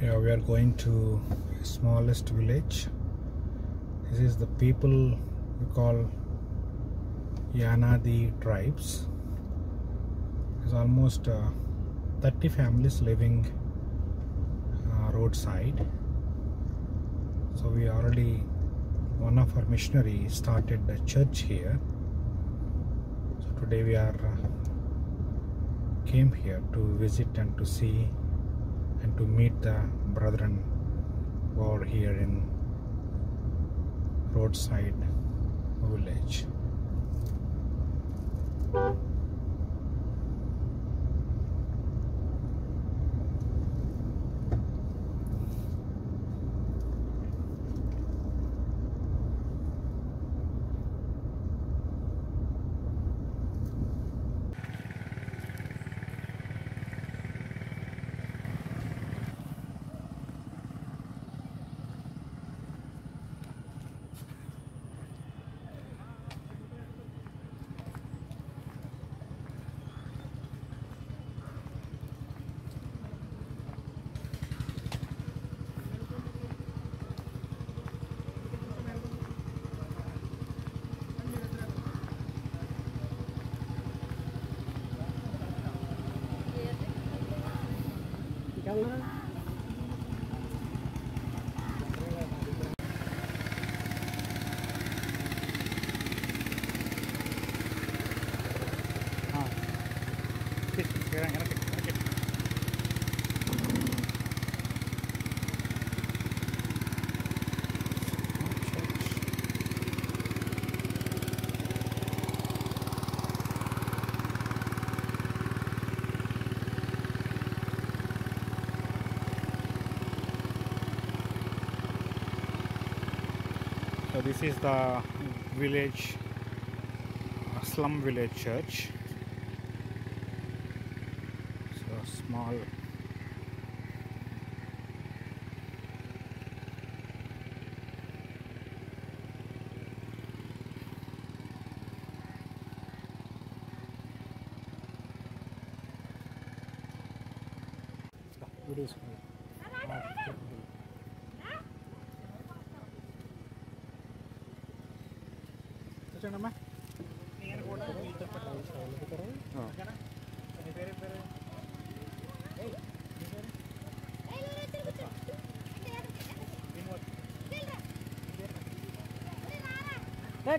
Yeah, we are going to smallest village. This is the people we call Yanadi tribes. There's almost 30 families living roadside. So we already, one of our missionaries started a church here. So today we are came here to visit and to see and to meet the brethren who are here in roadside village. So this is the village, slum village church. So small.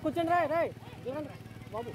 కూర్చోండి రా రా బాబు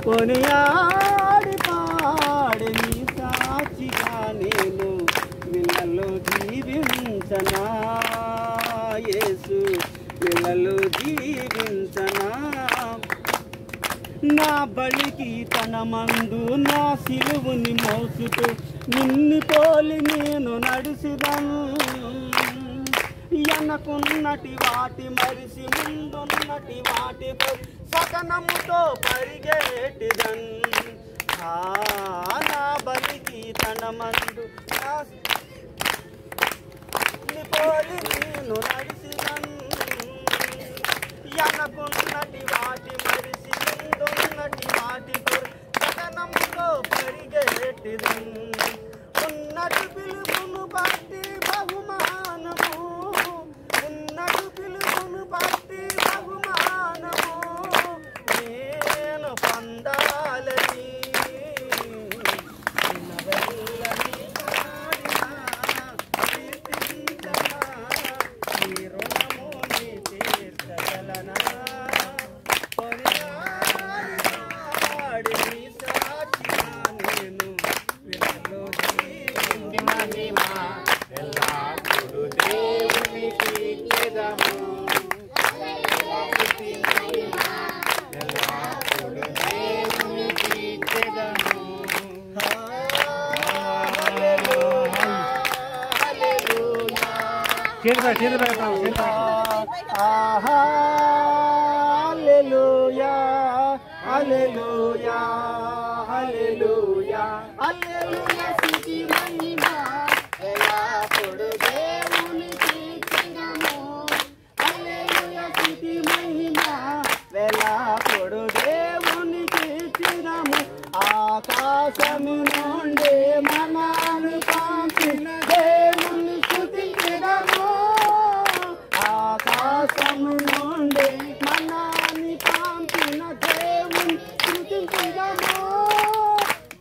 కొనియాడి పాడి నీ సాక్షిగా నేను వీళ్ళలో జీవించనా యేసు వీళ్ళలో జీవించనా నా బలికి తన మందు నా సిలువుని మోసుతూ నిన్ను పోలి నేను నడుచుదను ఎనకున్నటి వాటి మరిసి ముందున్నటి వాటితో సకనముతో పరిగెట్టిదన్ నా బలికి తన మందు పోలి నేను నడిసిదన్ ఎనకున్నటి వాటి మరిసి ముందున్నటి వాటితో సకనముతో పరిగెట్టిదన్ ఉన్నటి పిలుపును బట్టి బహుమానము ఉన్నటి పిలుపును బట్టి బహుమానము నేను పొందాలని నిన్నవెల్లని పాడినా కీర్తించనా నీ రుణము నీ తీర్చగలనా పొనియాడి నీ సాక్షిగా నేను వినలో మహిమా ఎల్లప్పుడూ దేవునికి ఇచ్చెదము ఎల్లప్పుడూ దేవునికి ఇచ్చెదము హల్లెలూయా హల్లెలూయా హల్లెలూయా హల్లెలూయా హల్లెలూయా హల్లెలూయా స్తుతి మహిమ ఎల్లప్పుడూ దేవునికి ఇచ్చెదము హల్లెలూయా స్తుతి మహిమ ఎల్లప్పుడూ దేవునికి ఇచ్చెదము ఆకాశము నుండి మనల్ని పంపిన దేవుని స్తుతించెదము ఆకాశము నుండి మనల్ని పంపిన దేవుని స్తుతించెదము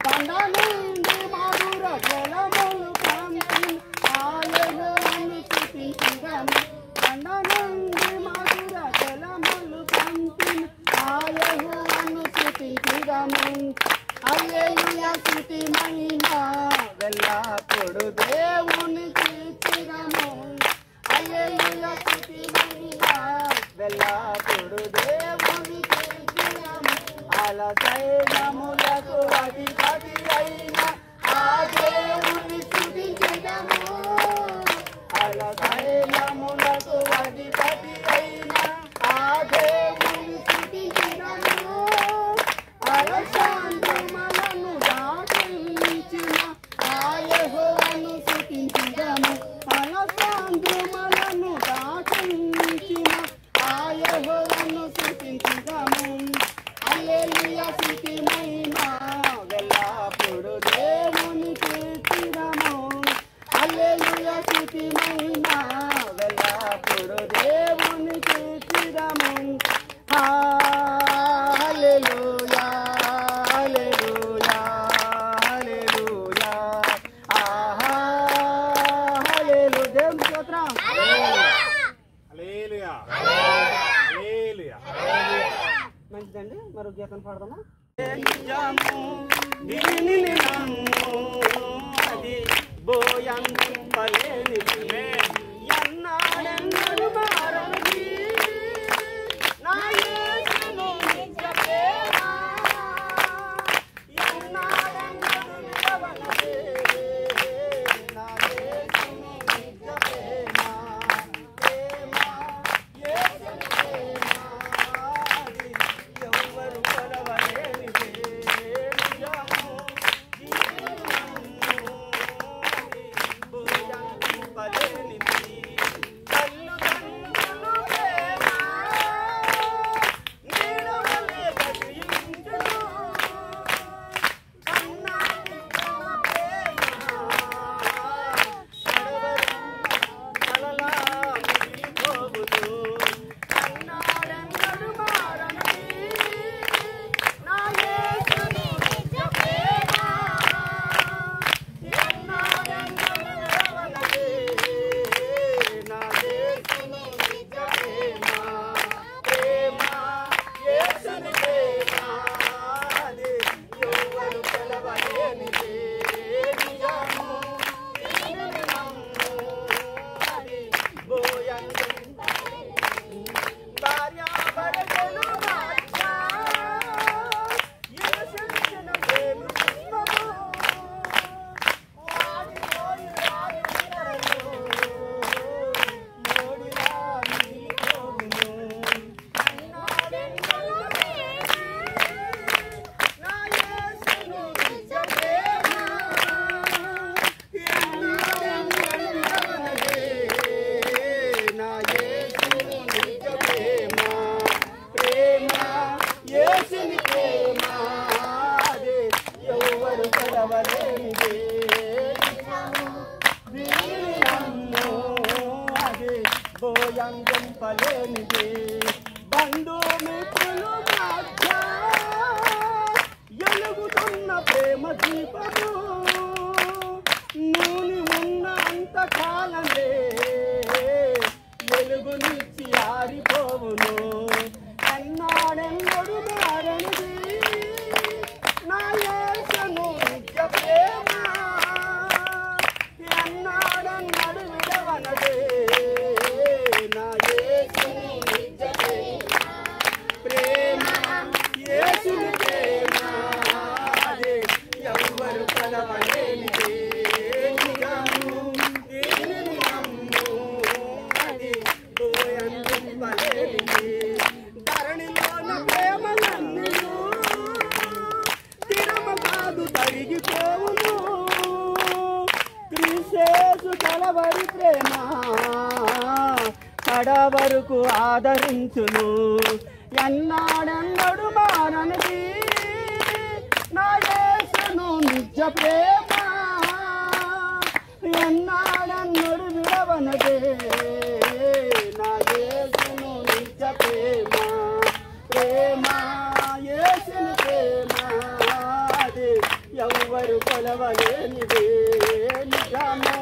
కొండ నుండి మధుర జలములు పంపిన ఆయనను స్తుతించెదము కొండ నుండి మధుర జలములు పంపిన ఆయనను స్తుతించెదము హల్లెలూయా స్తుతి మహిమ ఎల్లప్పుడూ దేవునికి ఇచ్చెదము హల్లెలూయా స్తుతి మహిమ ఎల్లప్పుడూ దేవునికి ఇచ్చెదము అలసైనములకు అధిపతి అయిన ఆ దేవుని స్తుతించెదము అలసైనములకు అధిపతి అయిన ఆ దేవుని స్తుతించెదము అలసాంతములను దాటించిన ఆ యెహోవాను స్తుతించెదము అలసాంతములను దాటించిన ఆ యెహోవాను స్తుతించెదము హల్లెలూయా స్తుతి మహిమ ఎల్లప్పుడూ దేవునికి ఇచ్చెదము హల్లెలూయా స్తుతి మహిమ ఎల్లప్పుడూ దేవునికి ఇచ్చెదము హల్లెలూయా హల్లెలూయా హల్లెలూయా హల్లెలూయా దేవుని స్తోత్రం హల్లెలూయా హల్లెలూయా మంచిదండి మరో గీతం పాడదామా దీనిని నమ్ము అది బోయంపలేని ఎన్నాడెన్నడు మారని నా యేసును నిత్య ప్రేమ ఎన్నాడెన్నడు విడవనదే నా యేసును నిత్య ప్రేమ ప్రేమ యేసుని ప్రేమ ఎవరు కొలవలేని నిజము అందింపలేనిది బంధుమిత్రులు మధ్య ఎలుగుతున్న ప్రేమ దీపము నూనె ఉన్న అంతకాలమే వెలుగునిచ్చి ఆరిపోవును ఎన్నాడెన్నడు మారనిది నా యేసును నిత్య ప్రేమ ఎన్నాడెన్నడు విడవనదే నా యేసును నిత్య ప్రేమ యేసుని ప్రేమ అదే ఎవ్వరు కలవలేనిది నిజము దీనిని నమ్ము అది దోయందింపలేనిది ధరణిలోన ప్రేమలన్నీయు స్థిరము కాదు తరిగిపోవును క్రీస్తు కలవరి ప్రేమ కడ వరకు ఆదరించును ఎన్నాడెన్నడు మారనిది నా యేసును నిజ ప్రేమ ఎన్నాడెన్నడు విడవనదే నా యేసును నిజ ప్రేమ ప్రేమ యేసుని ప్రేమ అది ఎవ్వరు కొలవలేనిదే నిజము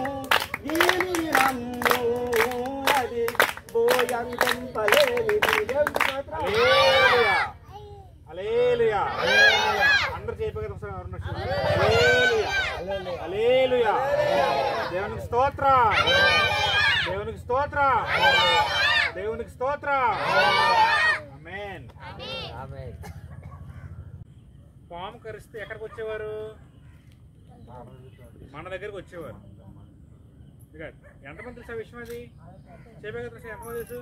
దీనిని నమ్ము అది బోయందింపలేనిది హల్లెలూయా అందరూ చేయగలుగుతారు హల్లెలూయా దేవునికి స్తోత్రం దేవునికి స్తోత్రం దేవునికి స్తోత్రం ఆమేన్ ఆమేన్ పాము కరిస్తే ఎక్కడికి వచ్చేవారు మన దగ్గరికి వచ్చేవారు ఎంతమంది తెలుసా విషయం అది చెప్పగలుగుతా ఎంతమంది తెలుసు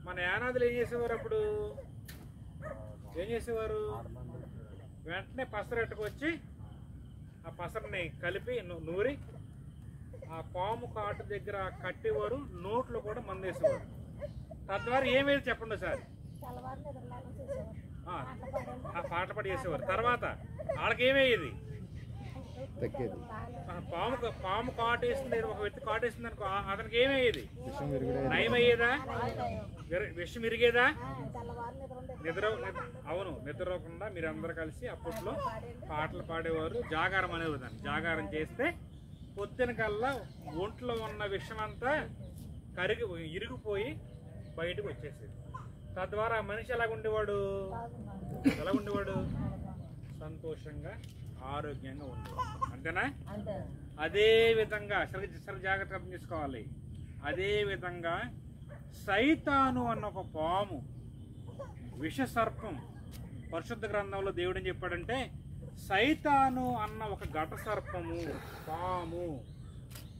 మన యానాదులు ఏం చేసేవారు అప్పుడు ఏం చేసేవారు వెంటనే పసరెట్టుకొచ్చి ఆ పసరని కలిపి నూరి ఆ పాము కాటు దగ్గర కట్టేవారు నోట్లో కూడా మందేసేవారు తద్వారా ఏమేది చెప్పండి సార్ ఆ పాట పడి చేసేవారు తర్వాత వాళ్ళకి ఏమయ్యేది పాము కాటేసింది ఒక వ్యక్తి కాటేసింది అనుకో అతనికి ఏమయ్యేది నయమయ్యేదా విషం ఇరిగేదా అవును నిద్రపోకుండా మీరందరూ కలిసి అప్పట్లో పాటలు పాడేవారు జాగారం అనేవారు దాన్ని జాగారం చేస్తే పొద్దున కల్లా ఒంట్లో ఉన్న విషం అంతా ఇరిగిపోయి బయటకు వచ్చేసేది తద్వారా మనిషి ఎలాగుండేవాడు సంతోషంగా ఆరోగ్యంగా ఉండేవాడు అంతేనా అదే విధంగా సరి జాగ్రత్త అర్థం చేసుకోవాలి అదే విధంగా సైతాను అన్న ఒక పాము విష సర్పం పరిశుద్ధ గ్రంథంలో దేవుడు ఏం చెప్పాడంటే సైతాను అన్న ఒక ఘట సర్పము పాము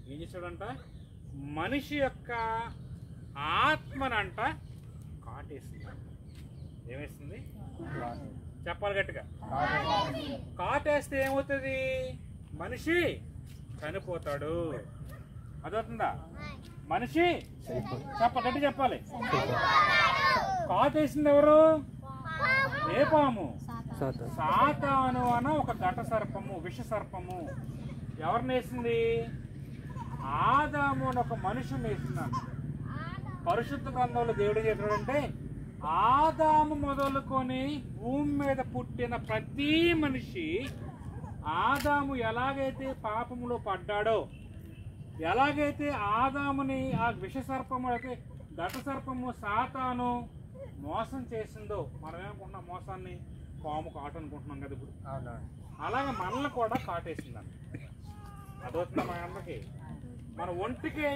ఏం చేశాడంట మనిషి యొక్క ఆత్మనంట కాటేస్తుంది ఏమేస్తుంది చెప్పాలి గట్టిగా కాటేస్తే ఏమవుతుంది మనిషి చనిపోతాడు అదవుతుందా మనిషి గట్టి చెప్పాలి కాటేసింది ఎవరు ఏ పాము సాతాను అన్న ఒక ఘట సర్పము విష సర్పము ఎవరిని వేసింది ఆదాము అని ఒక మనుషుని వేసిందంట పరిశుద్ధ గ్రంథంలో దేవుడు ఏం చెప్పాడంటే ఆదాము మొదలుకొని భూమి మీద పుట్టిన ప్రతి మనిషి ఆదాము ఎలాగైతే పాపములో పడ్డాడో ఎలాగైతే ఆదాముని ఆ విష సర్పము అయితే ఘట సర్పము సాతాను మోసం చేసిందో మనం ఏమనుకుంటున్నాం మోసాన్ని పాము కాటు అనుకుంటున్నాం కదా ఇప్పుడు అలాగే మనల్ని కూడా కాటేసిందండి అదవుతుందా మన అందరికి మన ఒంటికి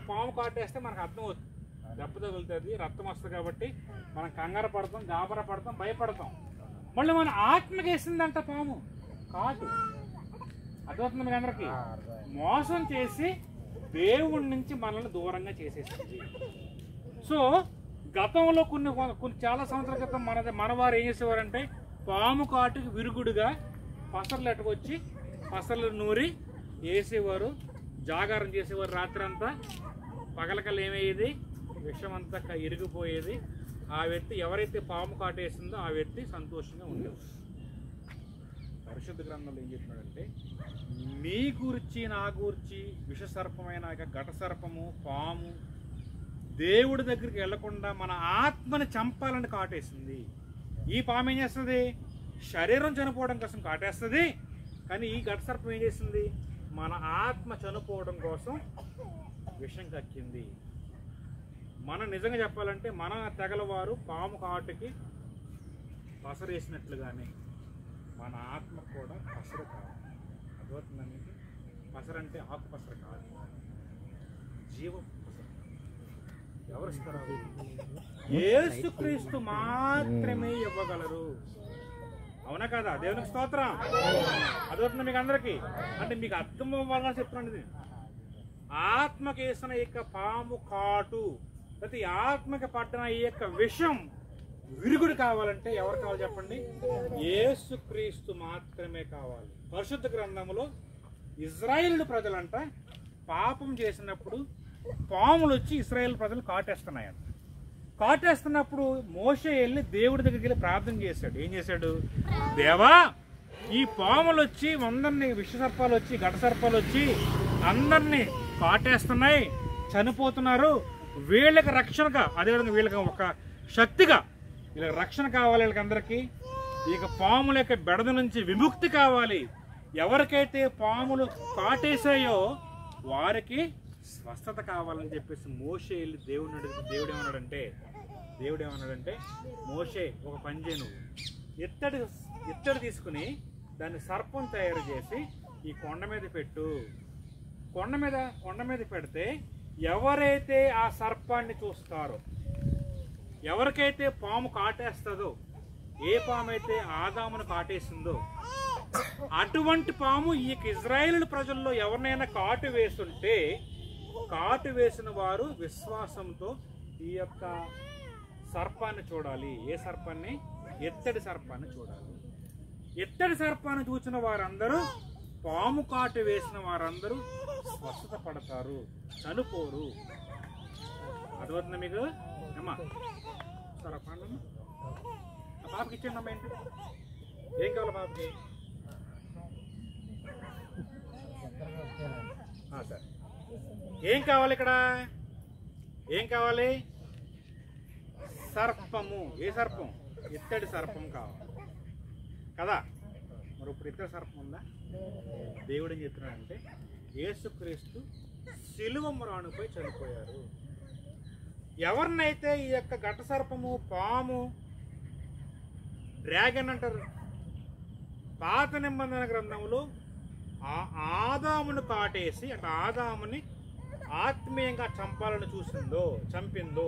పాము కాటేస్తే మనకు అర్థం అవుతుంది దెబ్బ తగులుతుంది రక్తం వస్తుంది కాబట్టి మనం కంగారు పడతాం గాబర పడతాం భయపడతాం మళ్ళీ మన ఆత్మకి వేసిందంట పాము కాదు అర్థమవుతుంది మీకు అందరికి మోసం చేసి దేవుడి నుంచి మనల్ని దూరంగా చేసేసింది సో గతంలో కొన్ని చాలా సంవత్సరాల క్రితం మనవారు ఏం చేసేవారంటే పాము కాటుకి విరుగుడుగా పసర్లు ఎట్టుకొచ్చి పసర్లు నూరి వేసేవారు జాగారం చేసేవారు రాత్రి అంతా పగలకల్లా ఏమయ్యేది విషం అంతా ఇరిగిపోయేది ఆ వ్యక్తి ఎవరైతే పాము కాటేసిందో ఆ వ్యక్తి సంతోషంగా ఉండేది పరిశుద్ధ గ్రంథంలో ఏం చెప్పినాడంటే మీ గురించి నా గురించి విషసర్పమైన ఘట సర్పము పాము దేవుడి దగ్గరికి వెళ్లకుండా మన ఆత్మని చంపాలని కాటేస్తుంది. ఈ పాము ఏం చేస్తుంది? శరీరం చనిపోవడం కోసం కాటేస్తుంది. కానీ ఈ ఘట సర్పం ఏం చేసింది? మన ఆత్మ చనిపోవడం కోసం విషం కక్కింది. మనం నిజంగా చెప్పాలంటే మన తెగలవారు పాము కాటుకి పసరేసినట్లుగానే మన ఆత్మ కూడా పసరు కాదు. అర్థమవుతుందండి? పసరు అంటే ఆకు పసరు కాదు, జీవం పసరు. ఎవరు ఇస్తారు? యేసుక్రీస్తు మాత్రమే ఇవ్వగలరు. అవునా కదా? దేవునికి స్తోత్రం. అదవుతుంది మీకు అందరికీ. అంటే మీకు అర్థం అవ్వాలని చెప్తున్నాను. ఇది ఆత్మకి వేసిన ఈ యొక్క పాము కాటు, ప్రతి ఆత్మకి పట్టిన ఈ యొక్క విషం విరుగుడు కావాలంటే ఎవరు కావాలి చెప్పండి? యేసుక్రీస్తు మాత్రమే కావాలి. పరిశుద్ధ గ్రంథంలో ఇజ్రాయేలు ప్రజలంట పాపం చేసినప్పుడు పాములు వచ్చి ఇశ్రాయేలు ప్రజలు కాటేస్తున్నాయంట. కాటేస్తున్నప్పుడు మోషే వెళ్ళి దేవుడి దగ్గరికి వెళ్ళి ప్రార్థన చేశాడు. ఏం చేశాడు? దేవా, ఈ పాములు వచ్చి అందరినీ, విషసర్పాలు వచ్చి, ఘట సర్పాలు వచ్చి అందరినీ కాటేస్తున్నాయి, చనిపోతున్నారు. వీళ్ళకి రక్షణగా, అదేవిధంగా వీళ్ళకి ఒక శక్తిగా వీళ్ళకి రక్షణ కావాలి. వీళ్ళకందరికీ ఇక పాముల యొక్క బెడద నుంచి విముక్తి కావాలి. ఎవరికైతే పాములు కాటేసాయో వారికి స్వస్థత కావాలని చెప్పేసి మోషే వెళ్ళి దేవుడిని అడిగితే దేవుడు ఏమన్నాడంటే మోషే ఒక పని చేయి, నువ్వు ఇత్తడి తీసుకుని దాన్ని సర్పం తయారు చేసి ఈ కొండ మీద పెట్టు. కొండ మీద పెడితే ఎవరైతే ఆ సర్పాన్ని చూస్తారో, ఎవరికైతే పాము కాటేస్తుందో, ఏ పాము అయితే ఆదామును కాటేసిందో అటువంటి పాము ఈ ఇజ్రాయేలు ప్రజల్లో ఎవరినైనా కాటు వేస్తుంటే, కాటు వేసిన వారు విశ్వాసంతో ఈ యొక్క సర్పాన్ని చూడాలి. ఏ సర్పాన్ని? ఎత్తడి సర్పాన్ని చూడాలి. ఎత్తడి సర్పాన్ని చూసిన వారందరూ, పాము కాటు వేసిన వారందరూ స్వస్థత పడతారు, చనిపోరు. అర్థమవుతుందా మీకు? అమ్మా సరే పండమ్మా, ఆ పాపకి ఇచ్చేయండి అమ్మా. ఏంటి ఏం కావాలి పాపకి? సరే, ఏం కావాలి ఇక్కడ? ఏం కావాలి? సర్పము. ఏ సర్పం? ఇత్తడి సర్పం కావాలి కదా. మరి ఇప్పుడు ఇత్తడి సర్పం ఉందా? దేవుడు ఏం చెప్తున్నాడంటే యేసుక్రీస్తు సిలువ మ్రానుపై చనిపోయారు. ఎవరినైతే ఈ యొక్క ఘట సర్పము, పాము, డ్రాగన్ అంటారు, పాత నిబంధన గ్రంథంలో ఆదామును కాటేసి, అంటే ఆదాముని ఆత్మీయంగా చంపాలని చంపిందో,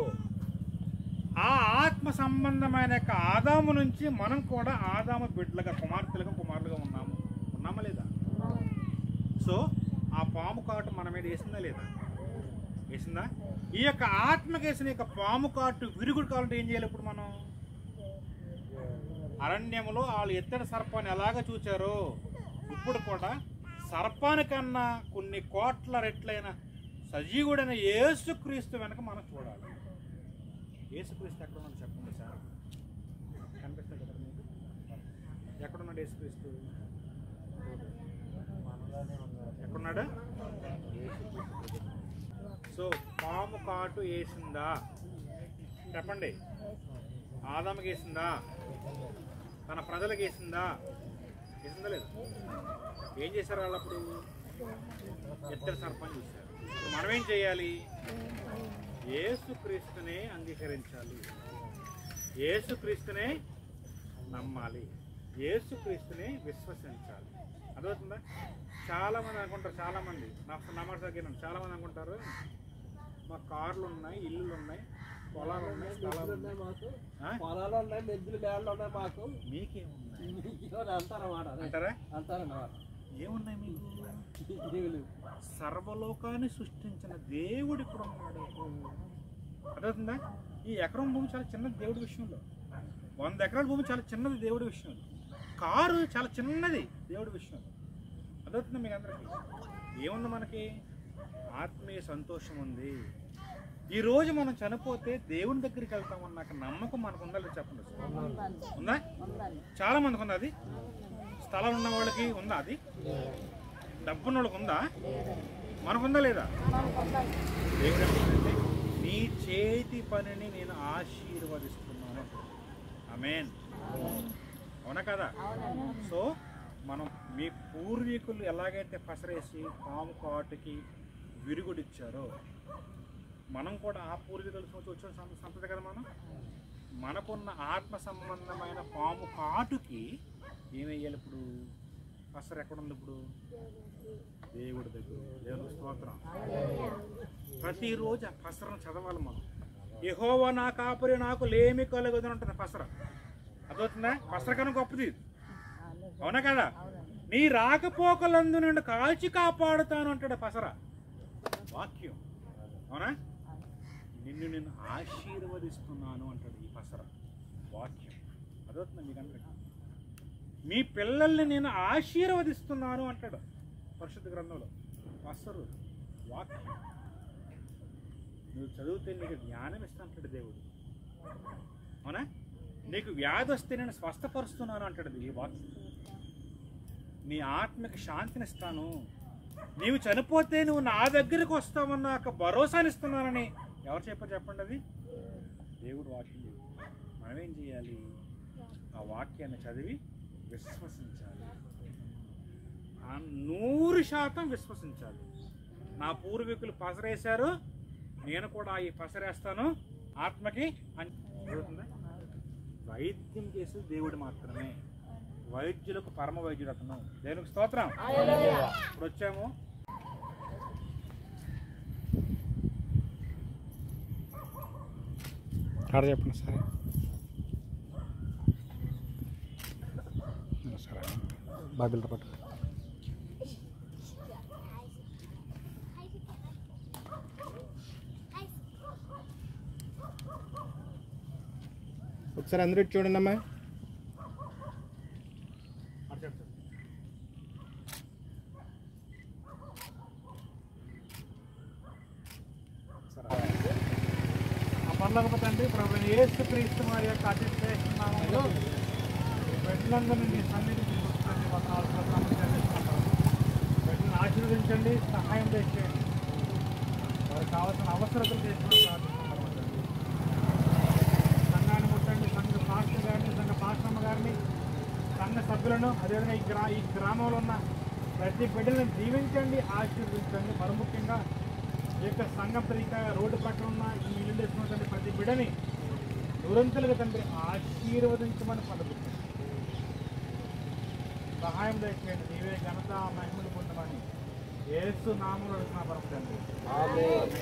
ఆ ఆత్మ సంబంధమైన యొక్క ఆదాము నుంచి మనం కూడా ఆదాము బిడ్డలుగా, కుమారులుగా ఉన్నామా లేదా? సో ఆ పాము కాటు మన మీద వేసిందా లేదా? వేసిందా? ఈ యొక్క ఆత్మకేసిన యొక్క పాము కాటు విరుగుడు కావాలంటే ఏం చేయాలి? ఇప్పుడు మనం అరణ్యంలో వాళ్ళు ఎత్తడి సర్పాన్ని ఎలాగ చూచారో, ఇప్పుడు కూడా సర్పానికన్నా కొన్ని కోట్ల రెట్లైన సజీవుడైన యేసుక్రీస్తు వెనక మనం చూడాలి. యేసుక్రీస్తు ఎక్కడున్నాడు చెప్పండి సార్? కనిపిస్తాడు కదా మీకు? ఎక్కడున్నాడు యేసుక్రీస్తు? ఎక్కడున్నాడు? సో పాము కాటు వేసిందా చెప్పండి? ఆదాముకి వేసిందా? తన ప్రజలకు వేసిందా? వేసిందా లేదు? ఏం చేశారు వాళ్ళు? అప్పుడు ఎత్తడి సర్పం చూశారు. మనం ఏం చేయాలి? యేసుక్రీస్తునే అంగీకరించాలి, యేసుక్రీస్తునే నమ్మాలి, యేసుక్రీస్తునే విశ్వసించాలి. అర్థమవుతుందా? చాలామంది అనుకుంటారు, చాలామంది చాలామంది అనుకుంటారు మా కార్లు ఉన్నాయి, ఇల్లులు ఉన్నాయి, పొలాలు ఉన్నాయి, స్థలాలు ఉన్నాయి, పొలాలు ఉన్నాయి, మెద్దులు మేళ్ళు ఉన్నాయి, మాకు మీకేమున్నాయి అంటారా? ఏమున్నాయి మీకు? సర్వలోకాన్ని సృష్టించిన దేవుడు ఇక్కడ ఉన్నాడు. అర్థమవుతుందా? ఈ ఎకరం భూమి చాలా చిన్నది దేవుడి విషయంలో, 100 ఎకరాల భూమి చాలా చిన్నది దేవుడి విషయంలో, కారు చాలా చిన్నది దేవుడి విషయంలో. అర్థమవుతుందా మీకు అందరికీ? ఏముంది మనకి? ఆత్మీయ సంతోషం ఉంది. ఈరోజు మనం చనిపోతే దేవుని దగ్గరికి వెళ్తామన్న నమ్మకం మనకు ఉందా లేదా చెప్పండి? ఉందా? చాలా మందికి ఉందా? అది స్థలాలు ఉన్న వాళ్ళకి ఉందా? అది డబ్బున్న వాళ్ళకి ఉందా? మనకుందా లేదా? దేవుడు అంటే నీ నీ చేతి పనిని నేను ఆశీర్వదిస్తున్నాను. ఆమేన్. అవునా కదా? సో మనం మీ పూర్వీకులు ఎలాగైతే పసరేసి పాము కాటుకి విరుగుడిచ్చారో మనం కూడా ఆ పూర్వీకుల వచ్చిన సంతతి కదా. మనకున్న ఆత్మ సంబంధమైన పాము కాటుకి ఏమయ్యాలి? ఇప్పుడు పసరు ఎక్కడుంది? ఇప్పుడు దేవుడి దగ్గర. దేవుని స్తోత్రం. ప్రతిరోజు ఆ పసరను చదవాలి మనం. యెహోవా నా కాపరి, నాకు లేమి కలుగదని ఉంటుంది పసర. అదవుతుందా? పసర కన్నా గొప్పది. అవునా కదా? నీ రాకపోకలందు నుండి కాల్చి కాపాడుతాను అంటాడు పసర. వాక్యం. అవునా? నిన్ను ఆశీర్వదిస్తున్నాను అంటాడు ఈ పసర. వాక్యం. అదవుతుందా మీకంటే? మీ పిల్లల్ని నేను ఆశీర్వదిస్తున్నాను అంటాడు పరిశుద్ధ గ్రంథంలో. పసరు వాక్యం. నువ్వు చదివితే నీకు జ్ఞానం ఇస్తానంటాడు దేవుడు. అవునా? నీకు వ్యాధి వస్తే నేను స్వస్థపరుస్తున్నాను అంటాడు ఈ వాక్యం. నీ ఆత్మకి శాంతినిస్తాను. నీవు చనిపోతే నువ్వు నా దగ్గరకు వస్తావన్న ఒక భరోసాని ఇస్తున్నానని ఎవరు చెప్పారు చెప్పండి? అది దేవుడు వాక్యం. మనమేం చేయాలి? ఆ వాక్యాన్ని చదివి విశ్వసించాలి. 100% విశ్వసించాలి. నా పూర్వీకులు పసరేశారు, నేను కూడా ఈ పసరేస్తాను ఆత్మకి అని. వైద్యం చేసేది దేవుడు మాత్రమే. వైద్యులకు పరమ వైద్యుడు అతను. దేవునికి స్తోత్రం. ఇప్పుడు వచ్చాము చెప్పండి సరే. సరే బైబిల్ పట్టు. ఒకసారి అందరూ చూడండి అమ్మా. పరలోకపు తండ్రి, ప్రభువైన యేసుక్రీస్తు వారి యొక్క అతి శ్రేష్ఠ నామములో బిడ్డలందరినీ మీ సన్నిధికి తీసుకొచ్చి వందనాలు చెల్లిస్తున్నాము. బిడ్డలను ఆశీర్వదించండి, సహాయం చేయండి. వారికి కావాల్సిన అవసరతలు చేసుకుని ప్రార్థిస్తున్నాము. సంఘాన్ని ముట్టండి, సంఘ పాస్టర్ గారిని, సంఘ పాస్టమ్మ గారిని, సంఘ సభ్యులను, అదేవిధంగా ఈ గ్రామంలో ఉన్న ప్రతి బిడ్డలను దీవించండి, ఆశీర్వదించండి. మరి ముఖ్యంగా ఈ యొక్క సంఘం ప్రీతిగా రోడ్డు పక్కన ఉన్న ఈ ఇల్లు వేసుకున్నటువంటి ప్రతి బిడ్డని దురంతులుగా తండ్రి ఆశీర్వదించమని పలుకుతుంది. సహాయం దయచేయండి. నీవే ఘనత మహిమలు పొందమని యేసు నామములో అడుగుతున్నా పరమ తండ్రి. ఆమేన్.